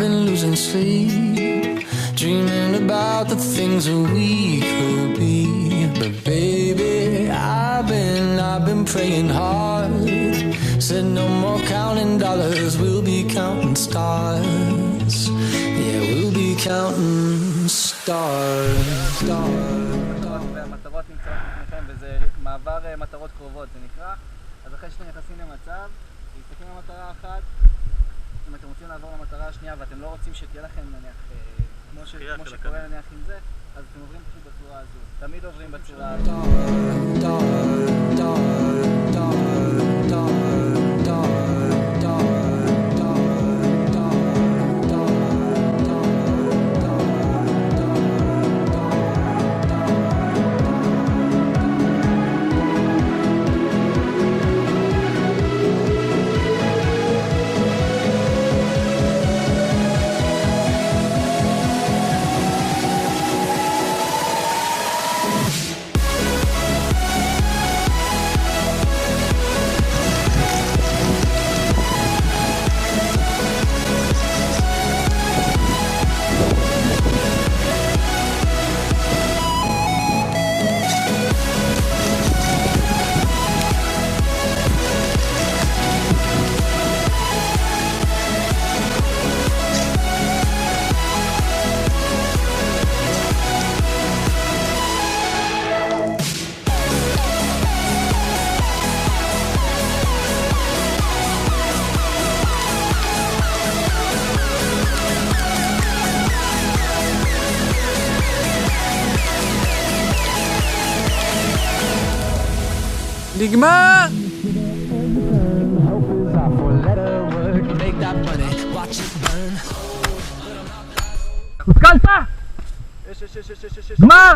been losing sleep, dreaming about the things that we could be. But baby, I've been praying hard. Said no more counting dollars, we'll be counting stars. Yeah, we'll be counting stars. והמטרות נמצאות לפניכם, וזה מעבר מטרות קרובות זה נקרא. אז אחרי שאתם נכנסים למצב, תסתכלים על מטרה אחת. אם אתם רוצים לעבור למטרה השנייה ואתם לא רוצים שתהיה לכם נניח כמו שקורה נניח עם זה, אז אתם עוברים פשוט בצורה הזו. תמיד עוברים בצורה הזו. נגמר! הותקלת? גמר!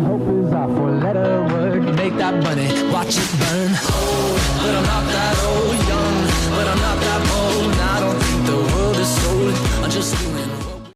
Hope is our four-letter word. Make that money, watch it burn. But I'm not